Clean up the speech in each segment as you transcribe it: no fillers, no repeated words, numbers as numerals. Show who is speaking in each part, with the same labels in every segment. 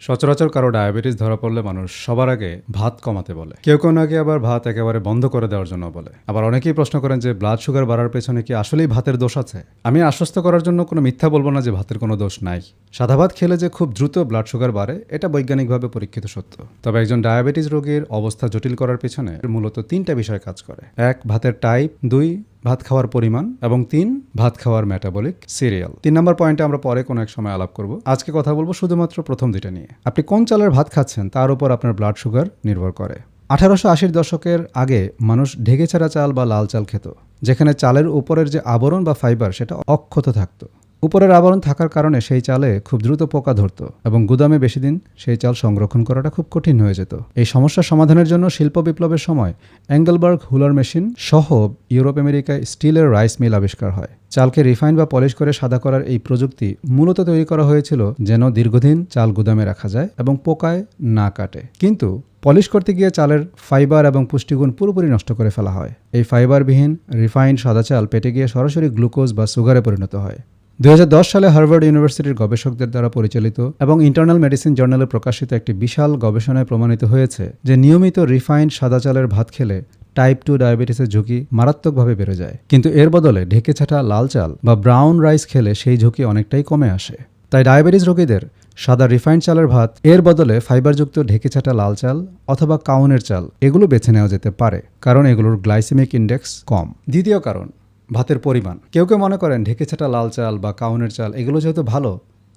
Speaker 1: সচরাচর কারো ডায়াবেটিস ধরা পড়লে মানুষ সবার আগে ভাত কমাতে বলে, কেউ কেউ নাকি আবার ভাত একেবারে বন্ধ করে দেওয়ার জন্য বলে। আবার অনেকেই প্রশ্ন করেন যে ব্লাড সুগার বাড়ার পেছনে কি আসলেই ভাতের দোষ আছে। আমি আশ্বস্ত করার জন্য কোনো মিথ্যা বলবো না যে ভাতের কোনো দোষ নাই। সাদা ভাত খেলে যে খুব দ্রুত ব্লাড সুগার বাড়ে এটা বৈজ্ঞানিকভাবে পরীক্ষিত সত্য। তবে একজন ডায়াবেটিস রোগীর অবস্থা জটিল করার পেছনে মূলত তিনটা বিষয় কাজ করে: 1, ভাতের টাইপ; 2, ভাত খাওয়ার পরিমাণ; এবং 3, ভাত খাওয়ার মেটাবলিক সিরিয়াল। 3 নম্বর পয়েন্টে আমরা পরে কোনো এক সময় আলাপ করব। আজকে কথা বলবো শুধুমাত্র প্রথম দুইটা নিয়ে। আপনি কোন চালের ভাত খাচ্ছেন তার উপর আপনার ব্লাড সুগার নির্ভর করে। 1880 দশকের আগে মানুষ ঢেকে ছাড়া চাল বা লাল চাল খেত, যেখানে চালের উপরের যে আবরণ বা ফাইবার সেটা অক্ষত থাকতো। উপরের আবরণ থাকার কারণে সেই চালে খুব দ্রুত পোকা ধরত এবং গুদামে বেশি দিন সেই চাল সংরক্ষণ করাটা খুব কঠিন হয়ে যেত। এই সমস্যার সমাধানের জন্য শিল্প বিপ্লবের সময় এঙ্গেলবার্গ হুলার মেশিন সহ ইউরোপ আমেরিকায় স্টিলের রাইস মিল আবিষ্কার হয়। চালকে রিফাইন বা পলিশ করে সাদা করার এই প্রযুক্তি মূলত তৈরি করা হয়েছিল যেন দীর্ঘদিন চাল গুদামে রাখা যায় এবং পোকায় না কাটে। কিন্তু পলিশ করতে গিয়ে চালের ফাইবার এবং পুষ্টিগুণ পুরোপুরি নষ্ট করে ফেলা হয়। এই ফাইবারবিহীন রিফাইন্ড সাদা চাল পেটে গিয়ে সরাসরি গ্লুকোজ বা সুগারে পরিণত হয়। 2010 সালে হার্ভার্ড ইউনিভার্সিটির গবেষকদের দ্বারা পরিচালিত এবং ইন্টারনাল মেডিসিন জার্নালে প্রকাশিত একটি বিশাল গবেষণায় প্রমাণিত হয়েছে যে নিয়মিত রিফাইন্ড সাদা চালের ভাত খেলে টাইপ 2 ডায়াবেটিসের ঝুঁকি মারাত্মকভাবে বেড়ে যায়। কিন্তু এর বদলে ঢেকে ছাটা লাল চাল বা ব্রাউন রাইস খেলে সেই ঝুঁকি অনেকটাই কমে আসে। তাই ডায়াবেটিস রোগীদের সাদা রিফাইন্ড চালের ভাত এর বদলে ফাইবারযুক্ত ঢেকে ছাটা লাল চাল অথবা কাউনের চাল এগুলো বেছে নেওয়া যেতে পারে, কারণ এগুলোর গ্লাইসেমিক ইন্ডেক্স কম। দ্বিতীয় কারণ, ভাতের পরিমাণ। কেউ কেউ মনে করেন ঢেকে ছাটা লাল চাল বা কাউনের চাল এগুলো যেহেতু ভালো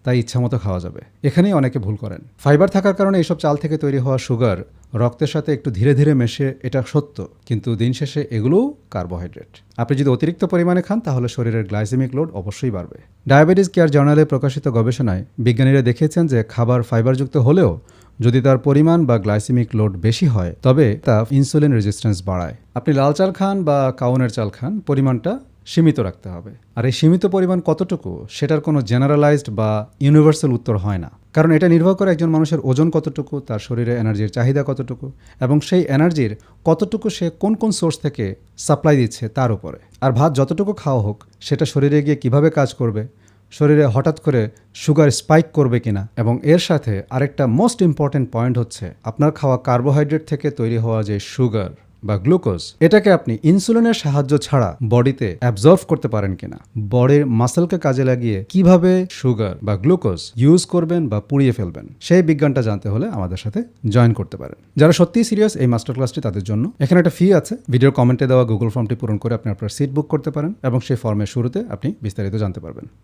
Speaker 1: তাই ইচ্ছামতো খাওয়া যাবে। এখানেই অনেকে ভুল করেন। ফাইবার থাকার কারণে এইসব চাল থেকে তৈরি হওয়া সুগার রক্তের সাথে একটু ধীরে ধীরে মেশে, এটা সত্য, কিন্তু দিন শেষে এগুলোও কার্বোহাইড্রেট। আপনি যদি অতিরিক্ত পরিমাণে খান তাহলে শরীরের গ্লাইসেমিক লোড অবশ্যই বাড়বে। ডায়াবেটিস কেয়ার জার্নালে প্রকাশিত গবেষণায় বিজ্ঞানীরা দেখিয়েছেন যে খাবার ফাইবারযুক্ত হলেও যদি তার পরিমাণ বা গ্লাইসেমিক লোড বেশি হয় তবে তা ইনসুলিন রেজিস্ট্যান্স বাড়ায়। আপনি লাল চাল খান বা কাউনের চাল খান, পরিমাণটা সীমিত রাখতে হবে। আর এই সীমিত পরিমাণ কতটুকু সেটার কোনো জেনারেলাইজড বা ইউনিভার্সাল উত্তর হয় না, কারণ এটা নির্ভর করে একজন মানুষের ওজন কতটুকু, তার শরীরে এনার্জির চাহিদা কতটুকু এবং সেই এনার্জির কতটুকু সে কোন কোন সোর্স থেকে সাপ্লাই দিচ্ছে তার উপরে। আর ভাত যতটুকু খাওয়া হোক সেটা শরীরে গিয়ে কিভাবে কাজ করবে, শরীরে হঠাৎ করে সুগার স্পাইক করবে কিনা, এবং এর সাথে আরেকটা মোস্ট ইম্পর্টেন্ট পয়েন্ট হচ্ছে আপনার খাওয়া কার্বোহাইড্রেট থেকে তৈরি হওয়া যে সুগার বা গ্লুকোজ, এটাকে আপনি ইনসুলিনের সাহায্য ছাড়া বডিতে অ্যাবজর্ব করতে পারেন কিনা, বডির মাসেলকে কাজে লাগিয়ে কিভাবে সুগার বা গ্লুকোজ ইউজ করবেন বা পুড়িয়ে ফেলবেন, সেই বিজ্ঞানটা জানতে হলে আমাদের সাথে জয়েন করতে পারেন। যারা সত্যিই সিরিয়াস, এই মাস্টার ক্লাসটি তাদের জন্য। এখানে একটা ফি আছে, ভিডিওর কমেন্টে দেওয়া গুগল ফর্মটি পূরণ করে আপনি আপনার সিট বুক করতে পারেন এবং সেই ফর্মের শুরুতে আপনি বিস্তারিত জানতে পারবেন।